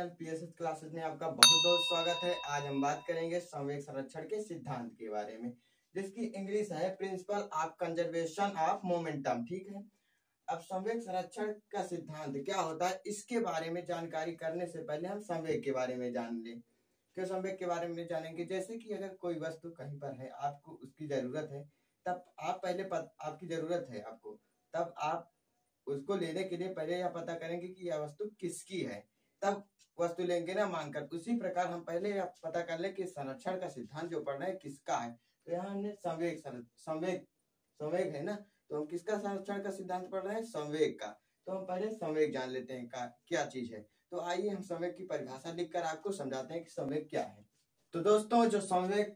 Channel PSS classes में आपका बहुत बहुत स्वागत है। आज हम बात करेंगे संवेग संरक्षण के सिद्धांत के बारे में, जिसकी इंग्लिश है principle of conservation of momentum. ठीक है, अब संवेग संरक्षण का सिद्धांत क्या होता है इसके बारे में जानकारी करने से पहले हम संवेग के बारे में जान लें। क्यों संवेग के बारे में जानेंगे? जैसे कि अगर कोई वस्तु कहीं पर है, आपको उसकी जरूरत है, तब आप पहले आपकी जरूरत है आपको, तब आप उसको लेने के लिए पहले यह पता करेंगे कि यह वस्तु किसकी है, तब वस्तु लेंगे ना मांगकर। उसी प्रकार हम पहले यह पता कर ले कि संरक्षण का सिद्धांत जो पढ़ रहे हैं किसका है। तो यहाँ हमने संवेग है ना, तो हम किसका संरक्षण का सिद्धांत पढ़ रहे हैं? संवेग का। तो हम पहले संवेग जान लेते हैं क्या चीज है। तो आइए हम संवेग की परिभाषा लिखकर आपको समझाते हैं कि संवेग क्या है। तो दोस्तों, जो संवेग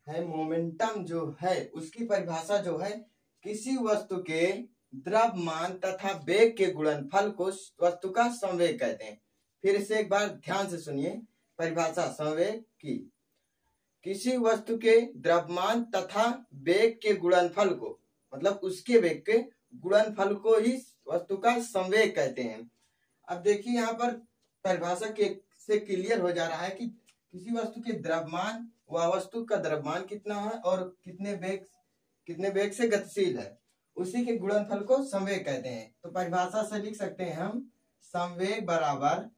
है, मोमेंटम जो है, उसकी परिभाषा जो है, किसी वस्तु के द्रव्यमान तथा वेग के गुणनफल को वस्तु का संवेग कहते हैं। फिर से एक बार ध्यान से सुनिए परिभाषा संवेग की। किसी वस्तु के द्रव्यमान तथा वेग के गुणनफल को, मतलब उसके वेग के गुणनफल को ही वस्तु का संवेग कहते हैं। अब देखिए यहाँ पर परिभाषा से क्लियर हो जा रहा है कि किसी वस्तु के द्रव्यमान, वह वस्तु का द्रव्यमान कितना है और कितने वेग से गतिशील है, उसी के गुणनफल को संवेग कहते हैं। तो परिभाषा से लिख सकते हैं हम संवेग बराबर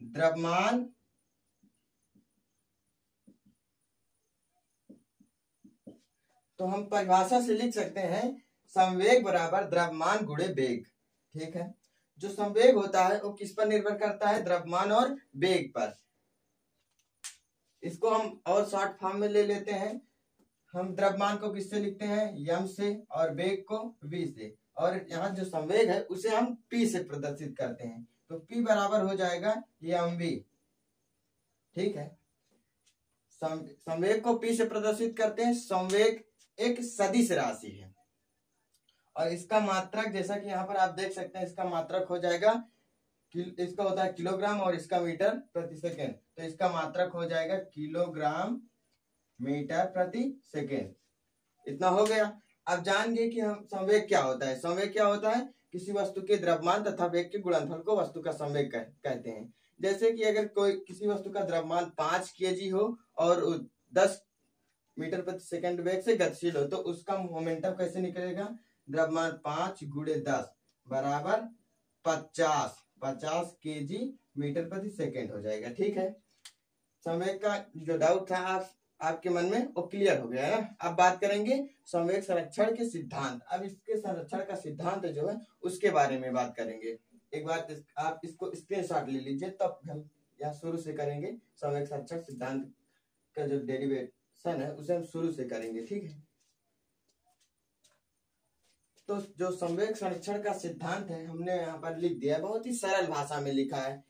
द्रव्यमान तो हम परिभाषा से लिख सकते हैं संवेग बराबर द्रव्यमान गुणे वेग। ठीक है, जो संवेग होता है वो किस पर निर्भर करता है? द्रव्यमान और वेग पर। इसको हम और शॉर्ट फॉर्म में ले लेते हैं। हम द्रव्यमान को किससे लिखते हैं? यम से, और वेग को वी से, और यहाँ जो संवेग है उसे हम पी से प्रदर्शित करते हैं। तो पी बराबर हो जाएगा यम वी। ठीक है, संवेग को पी से प्रदर्शित करते हैं। संवेग एक सदिश राशि है और इसका मात्रक, जैसा कि यहाँ पर आप देख सकते हैं, इसका मात्रक हो जाएगा, इसका होता है किलोग्राम और इसका मीटर प्रति सेकेंड। तो इसका मात्रक हो जाएगा किलोग्राम मीटर प्रति सेकेंड। इतना हो गया। अब जानिए कि हम संवेग क्या होता है। संवेग क्या होता है? किसी वस्तु के द्रव्यमान तथा वेग के गुणनफल को वस्तु का संवेग कहते हैं। जैसे कि अगर किसी वस्तु का द्रव्यमान 5 kg हो और 10 मीटर प्रति सेकेंड वेग से गतिशील हो, तो उसका मोमेंटम कैसे निकलेगा? द्रव्यमान 5 × 10 बराबर 50 kg मीटर प्रति सेकेंड हो जाएगा। ठीक है, संवेग का जो डाउट था आपके मन में वो क्लियर हो गया है ना। अब बात करेंगे संवेग संरक्षण के सिद्धांत। अब इसके संरक्षण का सिद्धांत जो है उसके बारे में बात करेंगे। एक बार आप इसको स्क्रीनशॉट ले लीजिए, तब हम यहाँ शुरू से करेंगे। संवेग संरक्षण सिद्धांत का जो डेरिवेशन है उसे हम शुरू से करेंगे। ठीक है, तो जो संवेग संरक्षण का सिद्धांत है हमने यहाँ पर लिख दिया, बहुत ही सरल भाषा में लिखा है।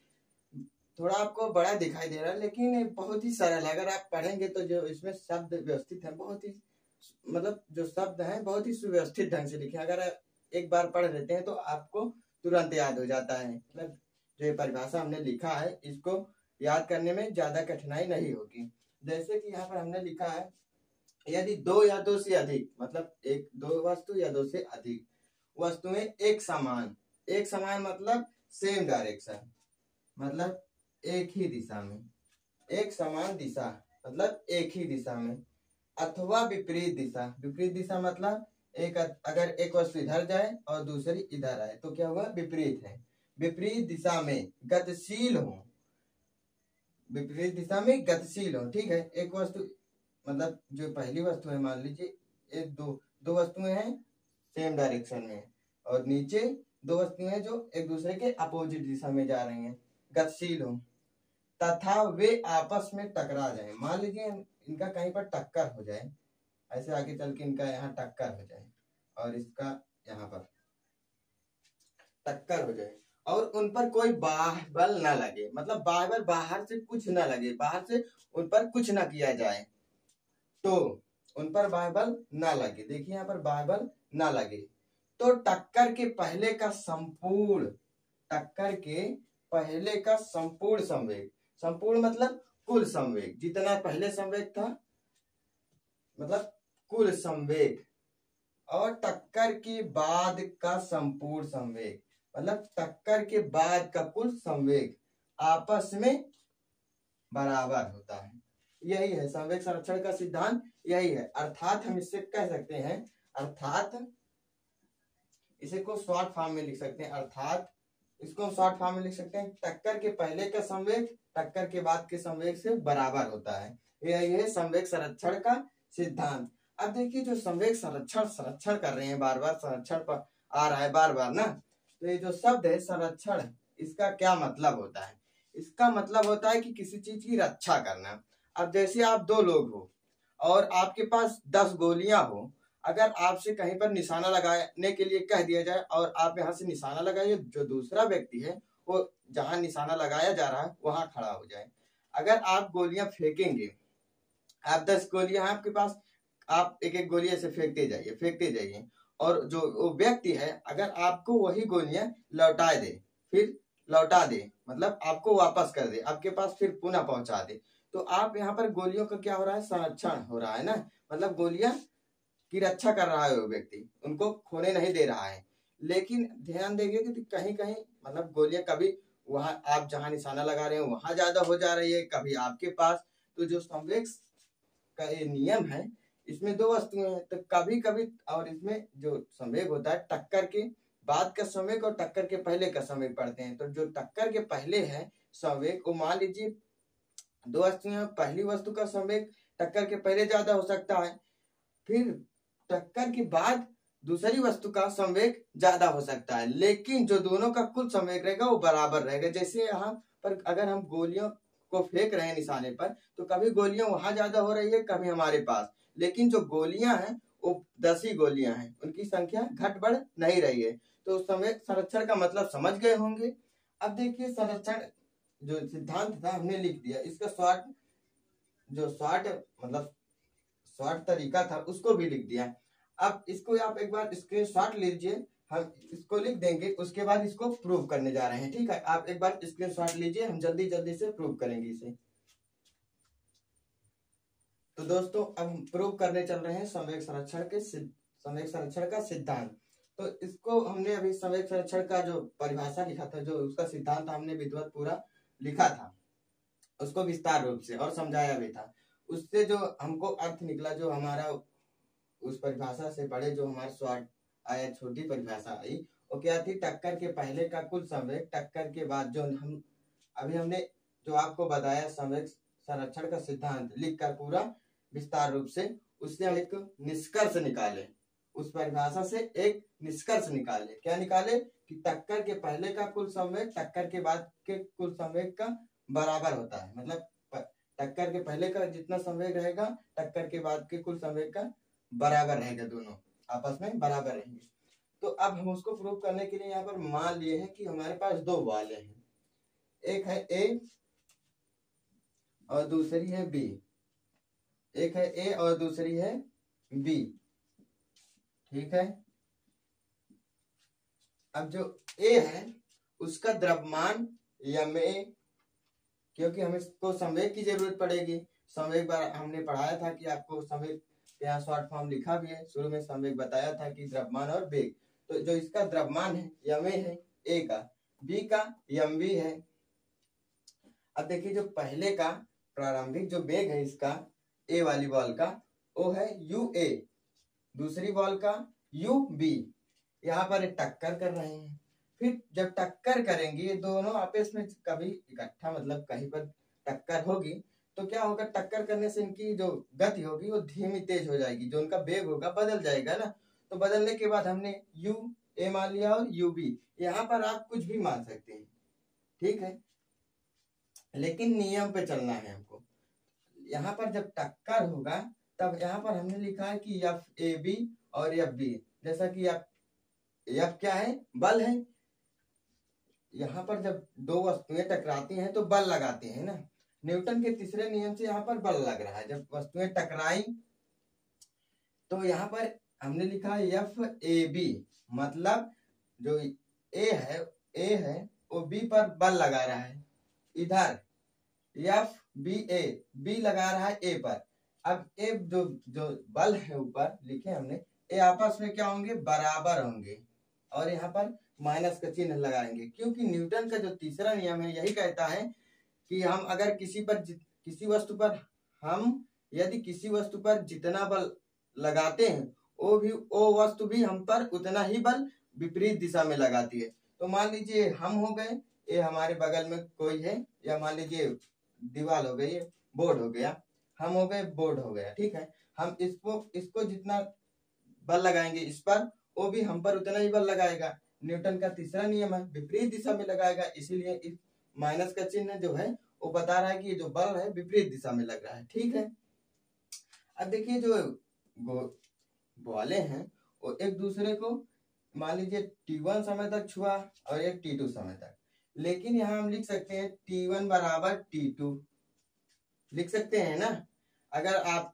थोड़ा आपको बड़ा दिखाई दे रहा है लेकिन बहुत ही सरल है। अगर आप पढ़ेंगे तो जो इसमें शब्द व्यवस्थित है, बहुत ही जो शब्द हैं बहुत ही सुव्यवस्थित ढंग से लिखे। अगर एक बार पढ़ लेते हैं तो आपको तुरंत याद हो जाता है। मतलब जो परिभाषा हमने लिखा है इसको याद करने में ज्यादा कठिनाई नहीं होगी। जैसे कि यहाँ पर हमने लिखा है, यदि 2 या 2 से अधिक, मतलब 2 वस्तु या 2 से अधिक वस्तुएं एक समान मतलब सेम डायरेक्शन, मतलब एक ही दिशा में, एक समान दिशा मतलब एक ही दिशा में, अथवा विपरीत दिशा मतलब अगर एक वस्तु इधर जाए और दूसरी इधर आए तो क्या हुआ? विपरीत है। विपरीत दिशा में गतिशील हो। ठीक है, एक वस्तु मतलब जो पहली वस्तु है, मान लीजिए एक दो वस्तुएं हैं सेम डायरेक्शन में, और नीचे 2 वस्तुएं हैं जो एक दूसरे के अपोजिट दिशा में जा रही हैं, गतिशील हो, तथा वे आपस में टकरा जाए। मान लीजिए इनका कहीं पर टक्कर हो जाए, ऐसे आगे चल के इनका यहाँ टक्कर हो जाए और इसका यहाँ पर टक्कर हो जाए, और उन पर कोई बाह्य बल न लगे, मतलब बाहर से कुछ न लगे, बाहर से उन पर कुछ न किया जाए, तो उन पर बाह्य बल न लगे। देखिए यहाँ पर बाह्य बल न लगे तो टक्कर के पहले का संपूर्ण संवेग, संपूर्ण मतलब कुल संवेग, जितना पहले संवेग था मतलब कुल संवेग, और टक्कर के बाद का संपूर्ण संवेग मतलब टक्कर के बाद का कुल संवेग आपस में बराबर होता है। यही है संवेग संरक्षण का सिद्धांत, यही है। अर्थात हम इससे कह सकते हैं, अर्थात इसे को शॉर्ट फॉर्म में लिख सकते हैं, अर्थात इसको हम शॉर्ट फॉर्म में लिख सकते हैं, टक्कर के पहले का संवेग टक्कर के बाद के संवेग से बराबर होता है। यही है संवेग संरक्षण का सिद्धांत। अब देखिए जो संवेग संरक्षण कर रहे हैं, बार बार संरक्षण पर आ रहा है बार बार ना, तो ये जो शब्द है संरक्षण, इसका क्या मतलब होता है? इसका मतलब होता है कि किसी चीज की रक्षा करना। अब जैसे आप दो लोग हो और आपके पास 10 गोलियां हो, अगर आपसे कहीं पर निशाना लगाने के लिए कह दिया जाए और आप यहाँ से निशाना लगाइए, जो दूसरा व्यक्ति है वो जहां निशाना लगाया जा रहा है वहां खड़ा हो जाए। अगर आप गोलियां फेंकेंगे, आप 10 गोलियां हैं आपके पास, आप एक एक गोली ऐसे फेंकते जाइए और जो वो व्यक्ति है अगर आपको वही गोलियां लौटा दे, फिर लौटा दे मतलब आपको वापस कर दे, आपके पास फिर पुनः पहुंचा दे, तो आप यहाँ पर गोलियों का क्या हो रहा है? संरक्षण हो रहा है ना, मतलब गोलियां की रक्षा कर रहा है वो व्यक्ति, उनको खोने नहीं दे रहा है। लेकिन ध्यान देंगे कि कहीं कहीं मतलब गोलियां कभी वहां आप जहां निशाना लगा रहे हो वहां ज्यादा हो जा रही है, कभी आपके पास। तो जो संवेग का ये नियम है, इसमें दो वस्तुएं हैं, तो कभी कभी, और इसमें जो संवेग होता है टक्कर के बाद का संवेग और टक्कर के पहले का संवेग पढ़ते हैं। तो जो टक्कर के पहले है संवेग, वो मान लीजिए दो वस्तुएं, पहली वस्तु का संवेग टक्कर के पहले ज्यादा हो सकता है, फिर टक्कर के बाद दूसरी वस्तु का संवेग ज्यादा हो सकता है, लेकिन जो दोनों का कुल संवेग रहेगा वो बराबर रहेगा। जैसे यहाँ पर अगर हम गोलियों को फेंक रहे हैं निशाने पर, तो कभी गोलियां वहां ज्यादा हो रही है, कभी हमारे पास, लेकिन जो गोलियां हैं वो 10 ही गोलियां हैं, उनकी संख्या घट बढ़ नहीं रही है। तो संवेग संरक्षण का मतलब समझ गए होंगे। अब देखिए संरक्षण जो सिद्धांत था हमने लिख दिया, इसका शॉर्ट तरीका था उसको भी लिख दिया। अब इसको आप एक बार स्क्रीनशॉट लीजिए, हम इसको लिख देंगे, उसके बाद इसको प्रूव करने जा रहे हैं। ठीक है, आप एक बार स्क्रीनशॉट लीजिए, हम जल्दी जल्दी से प्रूव करेंगे इसे। तो दोस्तों अब हम प्रूव करने चल रहे हैं संवेग संरक्षण का सिद्धांत। तो इसको हमने अभी संवेग संरक्षण का जो परिभाषा लिखा था, जो उसका सिद्धांत हमने विधिवत पूरा लिखा था, उसको विस्तार रूप से और समझाया भी था। उससे जो हमको अर्थ निकला, जो हमारा उस परिभाषा से पढ़े, जो हमारे शॉर्ट आया, छोटी परिभाषा आई, वो क्या थी? टक्कर के पहले का कुल संवेग टक्कर के बाद, जो हम अभी हमने जो आपको बताया संवेग संरक्षण का सिद्धांत लिखकर पूरा विस्तार रूप से, उससे हम एक निष्कर्ष निकाले, उस परिभाषा से एक निष्कर्ष निकाले। क्या निकाले? कि टक्कर के पहले का कुल संवेग टक्कर के बाद के कुल संवेग का बराबर होता है, मतलब टक्कर के पहले का जितना संवेग रहेगा टक्कर के बाद के कुल संवेग का बराबर रहेगा, दोनों आपस में बराबर रहेंगे। तो अब हम उसको प्रूव करने के लिए यहाँ पर मान लिए हैं कि हमारे पास दो बॉलें हैं, एक है ए और दूसरी है बी, एक है ए और दूसरी है बी। ठीक है, अब जो ए है उसका द्रव्यमान ma, क्योंकि हमें इसको संवेग की जरूरत पड़ेगी। संवेग बार हमने पढ़ाया था कि आपको संवेग, यहाँ शॉर्ट फॉर्म लिखा भी है, शुरू में संवेग बताया था कि द्रव्यमान और वेग। तो जो इसका द्रव्यमान है ma है ए का, बी का mv है। अब देखिए जो पहले का प्रारंभिक जो वेग है इसका ए वाली बॉल का, वो है ua, दूसरी बॉल का ub। यहाँ पर टक्कर कर रहे हैं, फिर जब टक्कर करेंगे दोनों आपस में कभी इकट्ठा, मतलब कहीं पर टक्कर होगी, तो क्या होगा? टक्कर करने से इनकी जो गति होगी वो धीमी तेज हो जाएगी, जो उनका वेग होगा बदल जाएगा ना। तो बदलने के बाद हमने u a मान लिया और ub, यहाँ पर आप कुछ भी मान सकते हैं। ठीक है, लेकिन नियम पे चलना है हमको। यहाँ पर जब टक्कर होगा तब यहाँ पर हमने लिखा है कि FAB और FB, जैसा कि F क्या है? बल है। यहाँ पर जब दो वस्तुएं टकराती हैं तो बल लगाते हैं ना, न्यूटन के तीसरे नियम से यहाँ पर बल लग रहा है। जब वस्तुएं टकराई तो यहाँ पर हमने लिखा है FAB, मतलब जो ए है वो बी पर बल लगा रहा है, इधर FBA, बी लगा रहा है ए पर। अब ए जो बल है ऊपर लिखे हमने, ए आपस में क्या होंगे? बराबर होंगे, और यहाँ पर माइनस का चिन्ह लगाएंगे, क्योंकि न्यूटन का जो तीसरा नियम है यही कहता है कि हम अगर किसी वस्तु पर हम यदि किसी वस्तु पर जितना बल लगाते हैं वो वस्तु भी हम पर उतना ही बल विपरीत दिशा में लगाती है। तो मान लीजिए हम हो गए, ये हमारे बगल में कोई है, या मान लीजिए दीवार हो गई, बोर्ड हो गया, हम हो गए, बोर्ड हो गया, ठीक है। हम इसको जितना बल लगाएंगे इस पर, वो भी हम पर उतना ही बल लगाएगा। न्यूटन का तीसरा नियम है, विपरीत दिशा में लगाएगा, इसीलिए इस माइनस का चिन्ह जो है वो बता रहा है कि ये जो बल है विपरीत दिशा में लग रहा है, ठीक है। अब देखिए जो बॉलें हैं वो एक दूसरे को मान लीजिए T1 समय तक छुआ और एक T2 समय तक, लेकिन यहाँ हम लिख सकते हैं T1 बराबर T2 लिख सकते हैं ना। अगर आप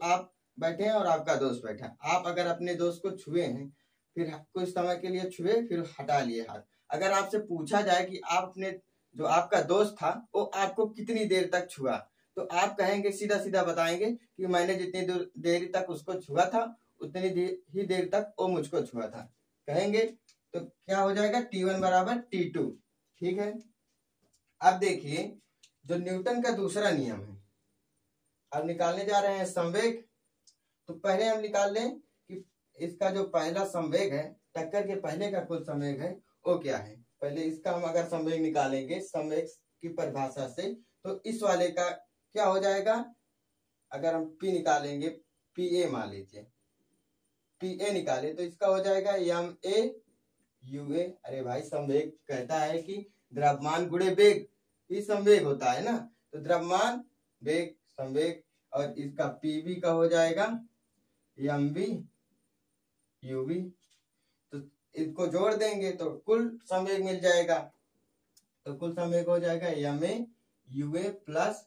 आप बैठे हैं और आपका दोस्त बैठा, आप अगर अपने दोस्त को छुए हैं, फिर कुछ समय के लिए छुए, फिर हटा लिए हाथ, अगर आपसे पूछा जाए कि आप अपने जो आपका दोस्त था वो आपको कितनी देर तक छुआ, तो आप कहेंगे, सीधा सीधा बताएंगे कि मैंने जितनी देर तक उसको छुआ था उतनी ही देर तक वो मुझको छुआ था, कहेंगे। तो क्या हो जाएगा, T1 बराबर T2, ठीक है। अब देखिए जो न्यूटन का दूसरा नियम है, अब निकालने जा रहे हैं संवेग। तो पहले हम निकाल लें कि इसका जो पहला संवेग है, टक्कर के पहले का कुल संवेग है वो क्या है। पहले इसका हम अगर संवेग निकालेंगे संवेग की परिभाषा से, तो इस वाले का क्या हो जाएगा, अगर हम P निकालेंगे, PA मान लीजिए, PA निकाले तो इसका हो जाएगा MA UA। अरे भाई संवेग कहता है कि द्रव्यमान गुणे वेग ही संवेग होता है ना, तो द्रव्यमान वेग संवेग, और इसका PV का हो जाएगा MV UV। तो इसको जोड़ देंगे तो कुल संवेग मिल जाएगा, तो कुल संवेग हो जाएगा MA UA plus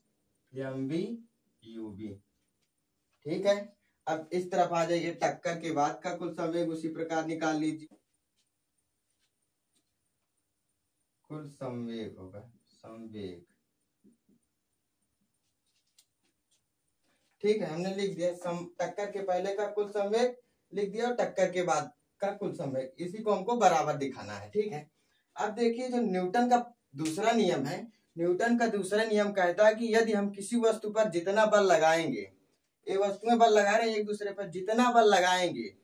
MV UV, ठीक है। अब इस तरफ आ जाइए, टक्कर के बाद का कुल संवेग उसी प्रकार निकाल लीजिए, कुल संवेग होगा संवेग, ठीक है। हमने लिख दिया टक्कर के पहले का कुल संवेग लिख दिया और टक्कर के बाद का कुल संवेग, इसी को हमको बराबर दिखाना है, ठीक है। अब देखिए जो न्यूटन का दूसरा नियम है, न्यूटन का दूसरा नियम कहता है कि यदि हम किसी वस्तु पर जितना बल लगाएंगे, ये वस्तुएं बल लगा रहे हैं एक दूसरे पर, जितना बल लगाएंगे,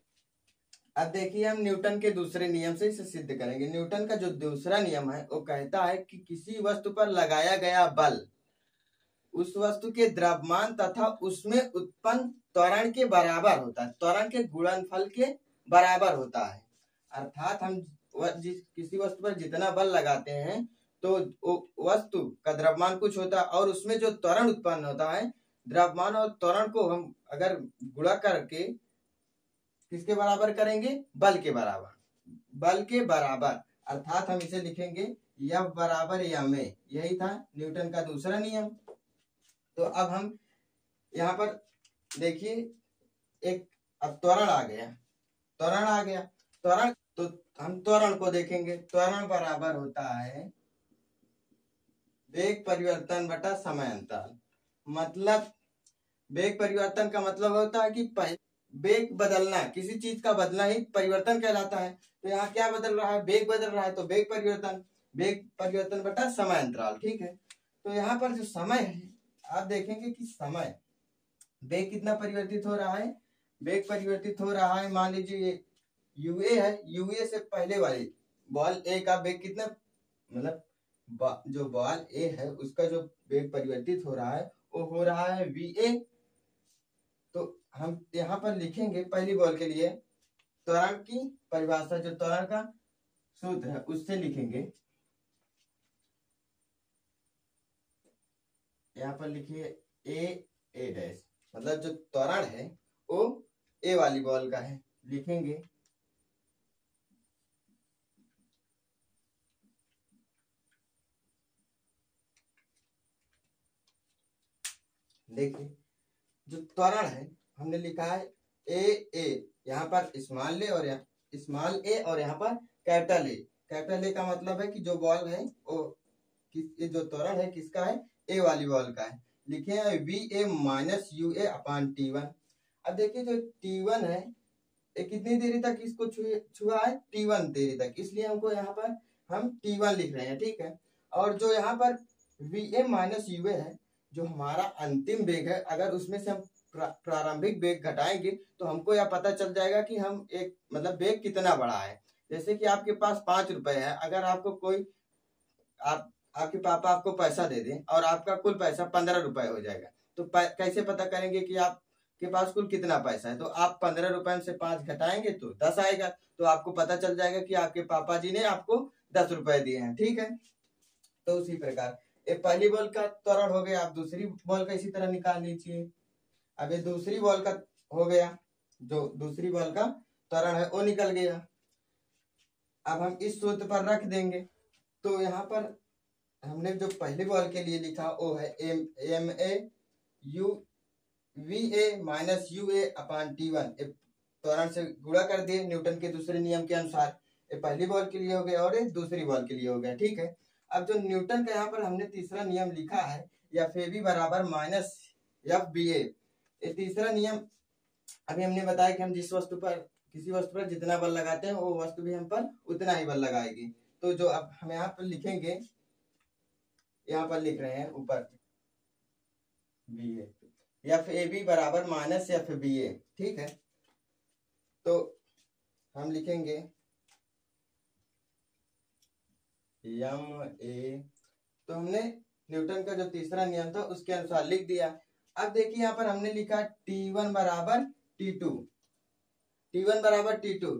अब देखिए हम न्यूटन के दूसरे नियम से इसे सिद्ध करेंगे। न्यूटन का जो दूसरा नियम है वो कहता है कि किसी वस्तु पर लगाया गया बल उस वस्तु के द्रव्यमान तथा उसमें उत्पन्न त्वरण के बराबर होता है, त्वरण के गुणनफल के बराबर होता है। अर्थात हम किसी वस्तु पर जितना बल लगाते हैं तो वस्तु का द्रव्यमान कुछ होता है और उसमें जो त्वरण उत्पन्न होता है, द्रव्यमान और त्वरण को हम अगर गुणा करके किसके बराबर करेंगे, बल के बराबर, बल के बराबर, अर्थात हम इसे लिखेंगे F बराबर ma। यही था न्यूटन का दूसरा नियम। तो अब हम यहाँ पर देखिए एक अब त्वरण आ गया, त्वरण, तो हम त्वरण को देखेंगे, त्वरण बराबर होता है वेग परिवर्तन बटा समय अंतराल। मतलब वेग परिवर्तन का मतलब होता है कि वेग बदलना, किसी चीज का बदलना ही परिवर्तन कहलाता है। तो यहाँ क्या बदल रहा है, वेग बदल रहा है, तो वेग परिवर्तन बटा समय अंतराल, ठीक है। तो यहाँ पर जो समय है आप देखेंगे कि समय वेग कितना परिवर्तित हो रहा है, वेग परिवर्तित हो रहा है, मान लीजिए UA है, UA से पहले वाली बॉल A का वेग कितना, मतलब जो बॉल A है उसका जो वेग परिवर्तित हो रहा है वो हो रहा है VA। तो हम यहाँ पर लिखेंगे पहली बॉल के लिए त्वरण की परिभाषा, जो त्वरण का सूत्र है उससे लिखेंगे, यहाँ पर लिखिए A डैश, मतलब जो त्वरण है वो A वाली बॉल का है, लिखेंगे देखिए जो त्वरण है हमने लिखा है A, यहाँ पर स्मॉल ए और यहाँ पर कैपिटल ए का मतलब है कि जो बॉल है वो जो त्वरण है किसका है, A वाली बॉल का है। लिखे हैं VA माइनस UA अपान T1। अब देखिए जो T1 है कितनी देरी तक इसको छुआ है, T1 देरी तक, इसलिए हमको यहाँ पर हम T1 लिख रहे हैं, ठीक है। और जो यहाँ पर VA माइनस UA है, जो हमारा अंतिम वेग है, अगर उसमें से हम प्रारंभिक वेग घटाएंगे तो हमको यह पता चल जाएगा कि हम एक मतलब वेग कितना बड़ा है। जैसे कि आपके पास 5 रुपए है, अगर आपको कोई आपके पापा आपको पैसा दे दें और आपका कुल पैसा 15 रुपए हो जाएगा, तो कैसे पता करेंगे कि आपके पास कुल कितना पैसा है? तो आप 15 रुपए में से 5 घटाएंगे तो 10 आएगा, तो आपको पता चल जाएगा कि आपके पापा जी ने आपको 10 रुपए दिए हैं, ठीक है। तो उसी प्रकार एक पहली बॉल का त्वरण हो गया, आप दूसरी बॉल का इसी तरह निकाल लीजिए। अब ये दूसरी बॉल का हो गया, जो दूसरी बॉल का त्वरण है वो निकल गया। अब हम इस सूत्र पर रख देंगे, तो यहाँ पर हमने जो पहली बॉल के लिए लिखा वो है MA माइनस UA अपान T1, त्वरण से गुणा कर दिए न्यूटन के दूसरे नियम के अनुसार। ये पहली बॉल के लिए हो गया और ये दूसरी बॉल के लिए हो गया, ठीक है। अब जो न्यूटन का यहाँ पर हमने तीसरा नियम लिखा है, FAB बराबर माइनस FBA, ये तीसरा नियम अभी हमने बताया कि हम जिस वस्तु पर किसी वस्तु पर जितना बल लगाते हैं वो वस्तु भी हम पर उतना ही बल लगाएगी। तो जो अब हम यहाँ पर लिखेंगे, यहाँ पर लिख रहे हैं ऊपर BA, FAB बराबर माइनस FBA, ठीक है। तो हम लिखेंगे MA, तो हमने न्यूटन का जो तीसरा नियम था उसके अनुसार लिख दिया। अब देखिए यहाँ पर हमने लिखा T1 बराबर T2, T1 बराबर T2,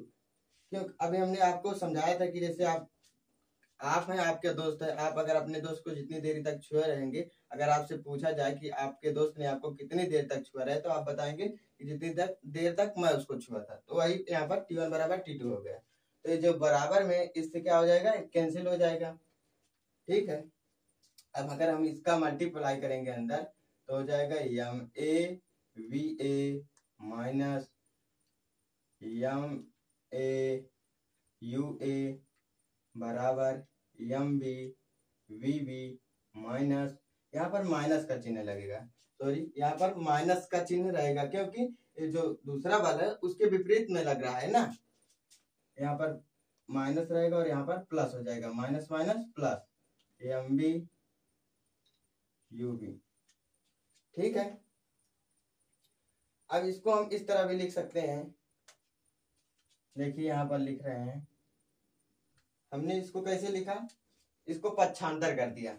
क्यों? अभी हमने आपको समझाया था कि जैसे आप हैं, आपके दोस्त है, आप अगर अपने दोस्त को जितनी देरी तक छुए रहेंगे, अगर आपसे पूछा जाए कि आपके दोस्त ने आपको कितनी देर तक छुआ रहे, तो आप बताएंगे कि जितनी देर तक मैं उसको छुआ था। तो वही यहाँ पर T1 बराबर T2 हो गया। तो ये जो बराबर में इससे क्या हो जाएगा, कैंसिल हो जाएगा, ठीक है। अब अगर हम इसका मल्टीप्लाई करेंगे अंदर तो हो जाएगा MAVA माइनस MAUA बराबर MBVB माइनस, यहाँ पर माइनस का चिन्ह लगेगा, सॉरी यहाँ पर माइनस का चिन्ह रहेगा, क्योंकि जो दूसरा बल है उसके विपरीत में लग रहा है ना, यहाँ पर माइनस रहेगा और यहाँ पर प्लस हो जाएगा, माइनस माइनस प्लस MBUB, ठीक है। अब इसको हम इस तरह भी लिख सकते हैं, देखिए यहाँ पर लिख रहे हैं, हमने इसको कैसे लिखा, इसको पक्षांतर कर दिया,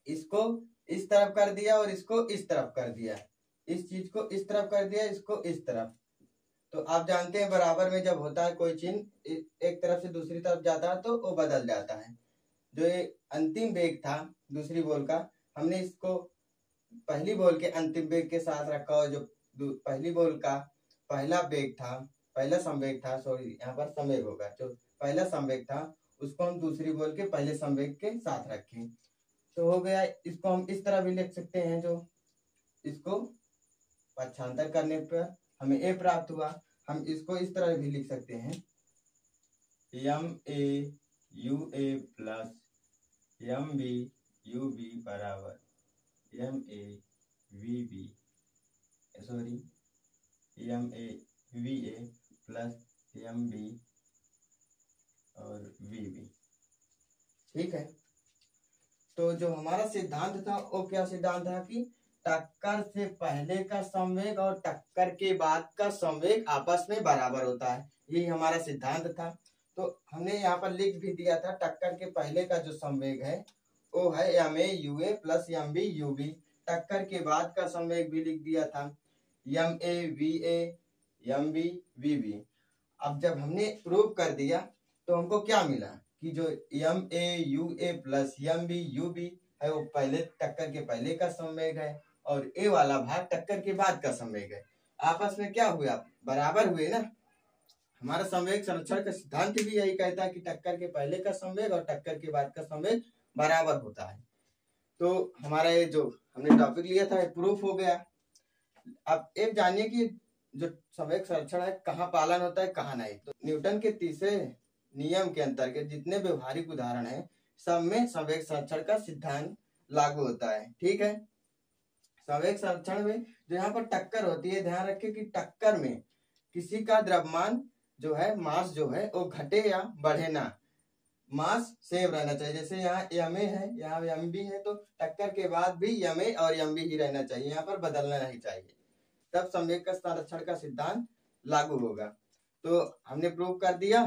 इसको इस तरफ कर दिया और इसको इस तरफ कर दिया, इस चीज को इस तरफ कर दिया, इसको इस तरफ। तो आप जानते हैं बराबर में जब होता है कोई चिन्ह एक तरफ से दूसरी तरफ जाता है तो वो बदल जाता है। जो ये अंतिम वेग था दूसरी बॉल का, हमने इसको पहली बॉल के अंतिम वेग के साथ रखा, और जो पहली बॉल का पहला वेग था, पहला संवेग था, सॉरी यहाँ पर संवेग होगा, जो पहला संवेग था उसको हम दूसरी बॉल के पहले संवेग के साथ रखें, तो हो गया। इसको हम इस तरह भी लिख सकते हैं, जो इसको पक्षांतर करने पर हमें A प्राप्त हुआ, हम इसको इस तरह भी लिख सकते हैं MAUA प्लस MBUB बराबर MAVB, sorry MAVA plus MB और VB, ठीक है। तो जो हमारा सिद्धांत था वो क्या सिद्धांत था कि टक्कर से पहले का संवेग और टक्कर के बाद का संवेग आपस में बराबर होता है, यही हमारा सिद्धांत था। तो हमने यहाँ पर लिख भी दिया था, टक्कर के पहले का जो संवेग है वो है MAUA प्लस MBUB, टक्कर के बाद का संवेग भी लिख दिया था MAVA MBVB। अब जब हमने प्रूव कर दिया तो हमको क्या मिला कि जो MAUA प्लस MBUB है वो पहले टक्कर के पहले का संवेग है, और ए वाला भाग टक्कर के बाद का संवेग है। आपस में क्या हुआ, बराबर हुए ना। हमारा संवेग संरक्षण का सिद्धांत भी यही कहता है कि टक्कर के पहले का संवेग और टक्कर के बाद का संवेग बराबर होता है। तो हमारा ये जो हमने टॉपिक लिया था प्रूफ हो गया। अब एक जानिए कि जो संवेग संरक्षण है कहाँ पालन होता है कहाँ नहीं। तो न्यूटन के तीसरे नियम के अंतर्गत जितने व्यवहारिक उदाहरण है सब में संवेग संरक्षण का सिद्धांत लागू होता है, ठीक है। संवेग संरक्षण में जो यहाँ पर टक्कर होती है, ध्यान रखें कि टक्कर में किसी का द्रव्यमान जो है, मास जो है वो घटे या बढ़े ना, मास सेम रहना चाहिए। जैसे यहाँ एम ए है, यहाँ एम बी है, तो टक्कर के बाद भी एम ए और एम बी ही रहना चाहिए, यहाँ पर बदलना नहीं चाहिए, तब संवेग का संरक्षण का सिद्धांत लागू होगा। तो हमने प्रूव कर दिया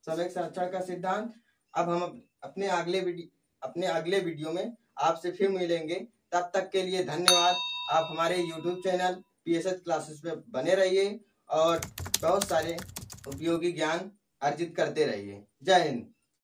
संवेग संरक्षण का सिद्धांत। अब हम अपने अगले वीडियो में आपसे फिर मिलेंगे। तब तक के लिए धन्यवाद। आप हमारे YouTube चैनल PSH क्लासेस पे बने रहिए और बहुत सारे उपयोगी ज्ञान अर्जित करते रहिए। जय हिंद।